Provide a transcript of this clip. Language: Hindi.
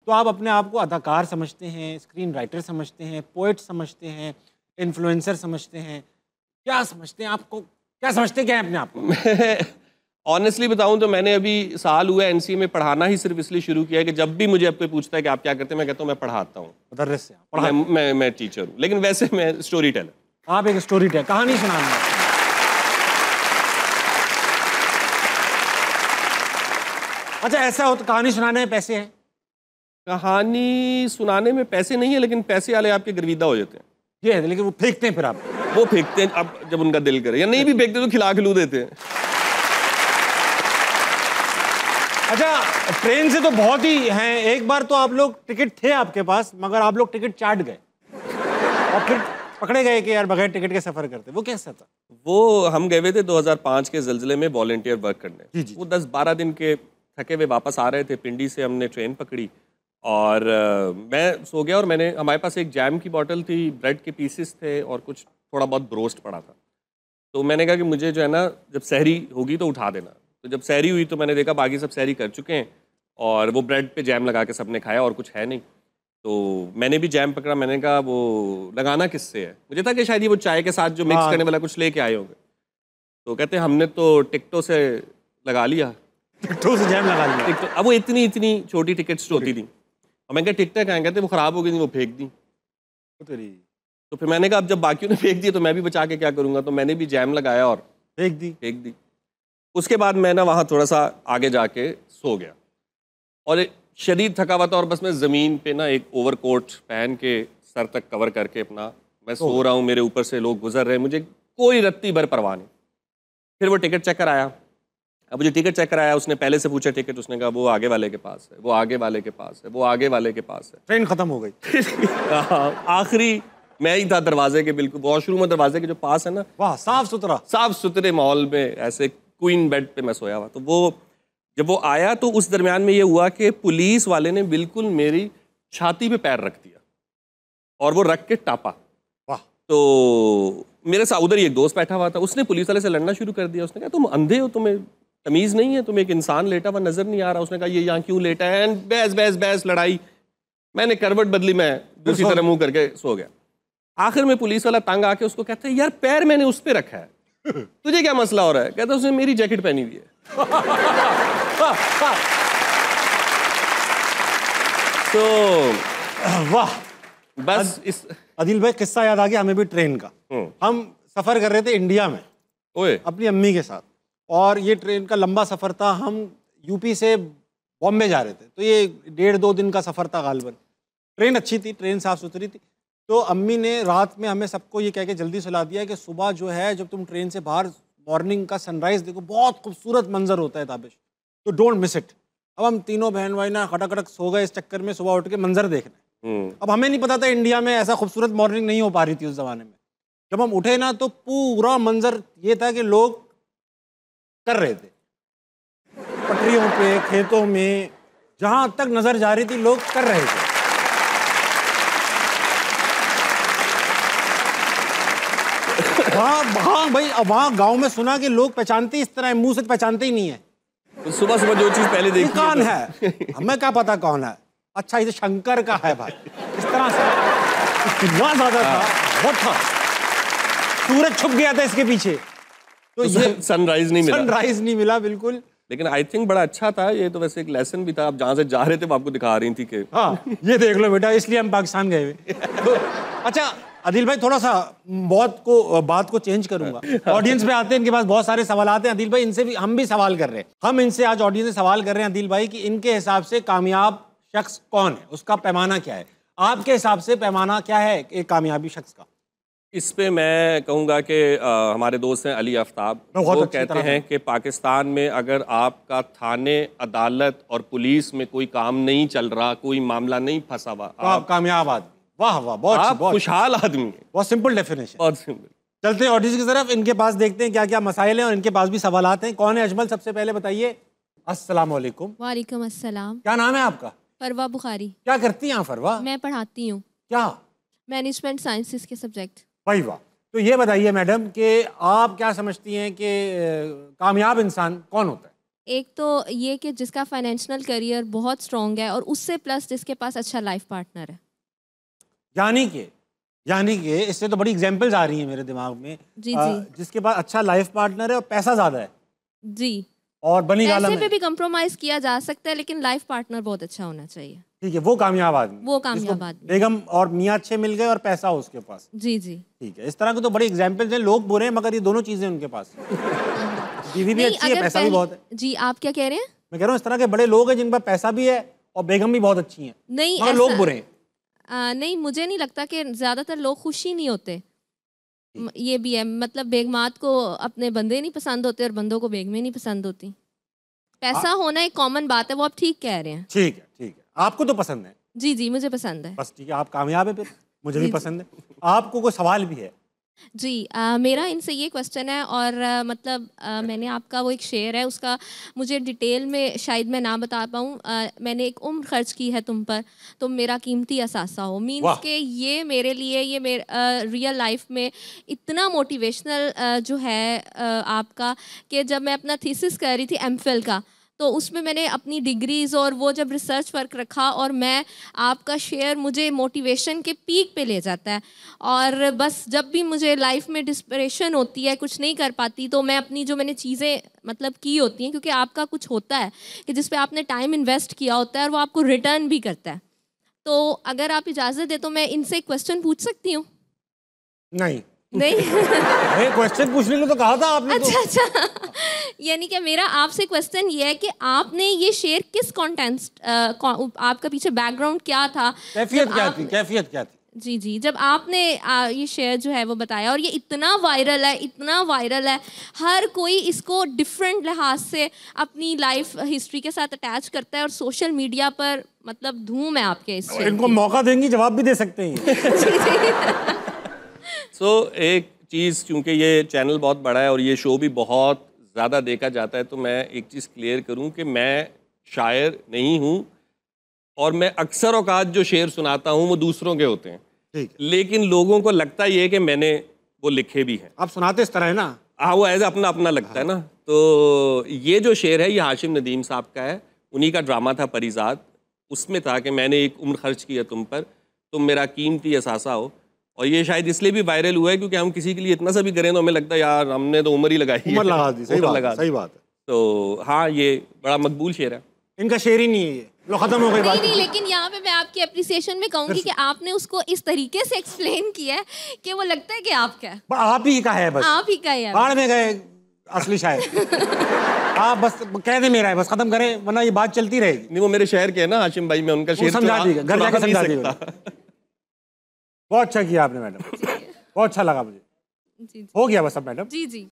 तो आप अपने आप को अदाकार समझते हैं, स्क्रीन राइटर समझते हैं, पोएट समझते हैं, इन्फ्लुएंसर समझते हैं, क्या समझते हैं आपको, क्या समझते क्या है अपने आप को? ऑनेस्टली बताऊं तो मैंने अभी साल हुआ एनसीए में पढ़ाना ही सिर्फ इसलिए शुरू किया है कि जब भी मुझे अब कोई पूछता है कि आप क्या करते हैं, मैं कहता हूं मैं पढ़ाता हूँ। मुदर्रिस से मैं टीचर हूँ, लेकिन वैसे मैं स्टोरी टेलर। आप एक स्टोरी टेलर, कहानी सुनाना। अच्छा, ऐसा हो तो कहानी सुनाने में पैसे हैं? कहानी सुनाने में पैसे नहीं है, लेकिन पैसे वाले आपके गर्विदा हो जाते हैं। ये है, लेकिन वो फेंकते हैं फिर आप? वो फेंकते हैं अब जब उनका दिल करे, या नहीं भी फेंकते तो खिला खिलू देते हैं। अच्छा, ट्रेन से तो बहुत ही हैं। एक बार तो आप लोग टिकट थे आपके पास, मगर आप लोग टिकट चाट गए और फिर पकड़े गए कि यार बगैर टिकट के सफर करते। वो कैसा था? वो हम गए हुए थे 2005 के ज़लज़ले में वॉलंटियर वर्क करने। जी। वो 10-12 दिन के थके हुए वापस आ रहे थे। पिंडी से हमने ट्रेन पकड़ी और मैं सो गया और हमारे पास एक जैम की बोतल थी, ब्रेड के पीसेस थे और कुछ थोड़ा बहुत ब्रोस्ट पड़ा था। तो मैंने कहा कि मुझे जो है ना, जब सहरी होगी तो उठा देना। तो जब सहरी हुई तो मैंने देखा बाकी सब सहरी कर चुके हैं और वो ब्रेड पे जैम लगा के सबने खाया और कुछ है नहीं। तो मैंने भी जैम पकड़ा। मैंने कहा वो लगाना किससे है? मुझे था कि शायद ये वो चाय के साथ जो मिक्स करने वाला कुछ लेके आए होंगे। तो कहते हमने तो टिकटों से लगा लिया। टिकटों से जैम लगा लिया? टिकटों, अब वो इतनी छोटी टिकट्स होती थी और मैं क्या टिकटें कहाँ, कहते वो ख़राब हो गई थी, वो फेंक दी। तो फिर मैंने कहा अब जब बाकियों ने फेंक दी तो मैं भी बचा के क्या करूँगा। तो मैंने भी जैम लगाया और फेंक दी। उसके बाद मैं ना वहाँ थोड़ा सा आगे जाके सो गया और शदीद थका हुआ था और बस मैं ज़मीन पे ना एक ओवरकोट पहन के सर तक कवर करके अपना मैं सो रहा हूँ। मेरे ऊपर से लोग गुजर रहे हैं, मुझे कोई रत्ती भर परवाह नहीं। फिर वो टिकट चेकर आया। अब मुझे टिकट चेकर आया, उसने पहले से पूछा टिकट, उसने कहा वो आगे वाले के पास है, वो आगे वाले के पास है, वो आगे वाले के पास है। ट्रेन खत्म हो गई। आखिरी मैं ही था दरवाजे के, बिल्कुल वॉशरूम और दरवाजे के जो पास है ना। वाह, साफ सुथरे माहौल में ऐसे क्वीन बेड पे मैं सोया हुआ। तो वो जब वो आया तो उस दरमियान में ये हुआ कि पुलिस वाले ने बिल्कुल मेरी छाती पे पैर रख दिया और वो रख के टापा। वाह। तो मेरे साथ उधर ही एक दोस्त बैठा हुआ था, उसने पुलिस वाले से लड़ना शुरू कर दिया। उसने कहा तुम अंधे हो, तुम्हें तमीज़ नहीं है, तुम्हें एक इंसान लेटा हुआ नजर नहीं आ रहा। उसने कहा ये यहाँ क्यों लेटा है, एंड बहस लड़ाई। मैंने करवट बदली, मैं दूसरी तरह मुंह करके सो गया। आखिर में पुलिस वाला तंग आके उसको कहता है यार पैर मैंने उस पर रखा है, तुझे क्या मसला हो रहा है? कहता उसने मेरी जैकेट पहनी हुई है। तो वाह, बस इस आदिल भाई किस्सा याद आ गया हमें भी ट्रेन का। हम सफर कर रहे थे इंडिया में अपनी अम्मी के साथ और ये ट्रेन का लंबा सफर था। हम यूपी से बॉम्बे जा रहे थे, तो ये 1.5-2 दिन का सफर था गालबन। ट्रेन अच्छी थी, ट्रेन साफ सुथरी थी। तो अम्मी ने रात में हमें सबको ये कह के जल्दी सुला दिया कि सुबह जो है जब तुम ट्रेन से बाहर मॉर्निंग का सनराइज देखो, बहुत खूबसूरत मंजर होता है ताबिश, तो डोंट मिस इट। अब हम तीनों बहन भाई ना खटक सो गए इस चक्कर में, सुबह उठ के मंजर देखने। अब हमें नहीं पता था इंडिया में ऐसा खूबसूरत मॉर्निंग नहीं हो पा रही थी उस जमाने में। जब हम उठे ना तो पूरा मंजर ये था कि लोग कर रहे थे पटरियों पे, खेतों में, जहां तक नजर जा रही थी लोग कर रहे थे। वहाँ भाई, अब वहाँ गांव में सुना कि लोग पहचानते इस तरह, मुंह से पहचानते ही नहीं है। तो सुबह सुबह जो चीज पहले देखी कौन है, हमें क्या पता कौन है। अच्छा ये शंकर का है भाई, इस तरह से कितना ज्यादा था, बहुत था। सूरज छुप गया था इसके पीछे, तो ये सनराइज नहीं मिला बिल्कुल। लेकिन आई थिंक बड़ा अच्छा था ये। तो वैसे एक लेसन भी था, आप जहाँ से जा रहे थे वो आपको दिखा रही थी कि हाँ ये देख लो बेटा, इसलिए हम पाकिस्तान गए हुए। तो अच्छा आदिल भाई, थोड़ा सा बात को चेंज करूंगा। ऑडियंस पे आते हैं, इनके पास बहुत सारे सवाल आते हैं आदिल भाई, इनसे भी हम भी सवाल कर रहे हैं। हम इनसे आज ऑडियंस से सवाल कर रहे हैं आदिल भाई कि इनके हिसाब से कामयाब शख्स कौन है, उसका पैमाना क्या है। आपके हिसाब से पैमाना क्या है एक कामयाबी शख्स का? इस पे मैं कहूँगा कि हमारे दोस्त हैं अली आफ्ताब, वो कहते हैं कि पाकिस्तान में अगर आपका थाने, अदालत और पुलिस में कोई काम नहीं चल रहा, कोई मामला नहीं फंसा हुआ, तो आप कामयाब आदमी। वाह वाह, बहुत खुशहाल आदमी है। बहुत सिंपल डेफिनेशन, बहुत सिंपल। चलते हैं ऑडियंस की तरफ, इनके पास देखते हैं क्या क्या मसाइल हैं और इनके पास भी सवालात हैं। कौन है अजमल, सबसे पहले बताइए। अस्सलाम वालेकुम। वालेकुम अस्सलाम। क्या नाम है आपका? फरवा बुखारी। क्या करती हैं फरवा? मैं पढ़ाती हूँ। क्या? मैनेजमेंट साइंसेस के सब्जेक्ट। भाई वाह। तो ये बताइए मैडम कि आप क्या समझती हैं कि कामयाब इंसान कौन होता है? एक तो ये कि जिसका फाइनेंशियल करियर बहुत स्ट्रॉन्ग है और उससे प्लस जिसके पास अच्छा लाइफ पार्टनर है। यानी कि इससे तो बड़ी एग्जांपल्स आ रही हैं मेरे दिमाग में। जी जी जिसके पास अच्छा लाइफ पार्टनर है और पैसा ज्यादा है जी। और बनी गाला पैसे में पे भी कंप्रोमाइज किया जा सकता है, लेकिन लाइफ पार्टनर बहुत अच्छा होना चाहिए। ठीक है, वो कामयाब आदमी, वो कामयाब आदमी। बेगम और मियाँ अच्छे मिल गए और पैसा हो उसके पास। जी जी ठीक है, इस तरह के तो बड़ी एग्जांपल्स हैं। लोग बुरे हैं मगर ये दोनों चीजें उनके पास। बीवी भी अच्छी है, पैसा भी बहुत है। जी, आप क्या कह रहे हैं? मैं कह रहा हूँ इस तरह के बड़े लोग हैं जिनके पास पैसा भी है और बेगम भी बहुत अच्छी है, नहीं मगर लोग बुरे हैं। नहीं, मुझे नहीं लगता कि ज़्यादातर लोग खुश ही नहीं होते। ये भी है, मतलब बेगमात को अपने बंदे नहीं पसंद होते और बंदों को बेगमें नहीं पसंद होती। पैसा होना एक कॉमन बात है, वो आप ठीक कह रहे हैं। ठीक है, आपको तो पसंद है। जी जी, मुझे पसंद है। बस ठीक है, आप कामयाब है फिर। मुझे भी पसंद है। आपको कोई सवाल भी है? जी, मेरा इनसे ये क्वेश्चन है और मतलब मैंने आपका वो एक शेर है, उसका मुझे डिटेल में शायद मैं ना बता पाऊँ। मैंने एक उम्र खर्च की है तुम पर, तुम मेरा कीमती असासा हो। मीन्स के ये मेरे लिए, ये मेरे रियल लाइफ में इतना मोटिवेशनल जो है आपका, कि जब मैं अपना थीसिस कर रही थी एमफिल का, तो उसमें मैंने अपनी डिग्रीज़ और वो जब रिसर्च वर्क रखा, और मैं आपका शेयर मुझे मोटिवेशन के पीक पे ले जाता है। और बस जब भी मुझे लाइफ में डिस्परेशन होती है, कुछ नहीं कर पाती, तो मैं अपनी जो मैंने चीज़ें मतलब की होती हैं, क्योंकि आपका कुछ होता है कि जिस पे आपने टाइम इन्वेस्ट किया होता है और वो आपको रिटर्न भी करता है। तो अगर आप इजाज़त दें तो मैं इनसे क्वेश्चन पूछ सकती हूँ? नहीं नहीं। अरे क्वेश्चन पूछने को तो कहा था आपने। अच्छा। यानी कि मेरा आपसे क्वेश्चन ये है कि आपने ये शेयर किस कॉन्टेंस्ट, आपका पीछे बैकग्राउंड क्या था, कैफियत क्या थी? जी जी, जब आपने ये शेयर जो है वो बताया, और ये इतना वायरल है, इतना वायरल है, हर कोई इसको डिफरेंट लिहाज से अपनी लाइफ हिस्ट्री के साथ अटैच करता है, और सोशल मीडिया पर मतलब धूम है आपके इस शेयर इनको मौका देंगी, जवाब भी दे सकते हैं। सो एक चीज़, चूँकि ये चैनल बहुत बड़ा है और ये शो भी बहुत ज़्यादा देखा जाता है, तो मैं एक चीज़ क्लियर करूँ कि मैं शायर नहीं हूँ, और मैं अक्सर औकात जो शेर सुनाता हूँ वो दूसरों के होते हैं। ठीक है। लेकिन लोगों को लगता ये है कि मैंने वो लिखे भी हैं। आप सुनाते इस तरह है ना? हाँ, वो एज अपना अपना लगता है ना। तो ये जो शेर है ये हाशिम नदीम साहब का है, उन्हीं का ड्रामा था परिजात। उसमें था कि मैंने एक उम्र खर्च किया तुम पर, तुम मेरा कीमती असासा हो। और ये शायद इसलिए भी वायरल हुआ है क्योंकि हम किसी के लिए इतना सा भी करें तो हमें लगता है यार हमने तो उम्र ही लगाई है, उम्र लगा दी। सही बात है। तो हाँ, ये बड़ा मकबूल शेर है। इनका शेर ही नहीं है ये, लो खत्म हो गई बात। नहीं, लेकिन यहाँ पे मैं आपकी अप्रिसिएशन में कहूँगी कि आपने उसको इस तरीके से एक्सप्लेन किया है कि वो लगता है कि आपका है। आप ही का है, बस आप ही का है। बाढ़ में गए असली शायर। आप बस कह दे मेरा है, बस खत्म करें, वरना ये बात चलती रहेगी। नहीं, वो मेरे शहर के है ना हाशिम भाई, मैं उनका शेर समझा दीजिएगा, घर जाकर समझा दीजिएगा। बहुत अच्छा किया आपने मैडम, बहुत अच्छा लगा मुझे। जी, हो गया बस अब मैडम। जी जी।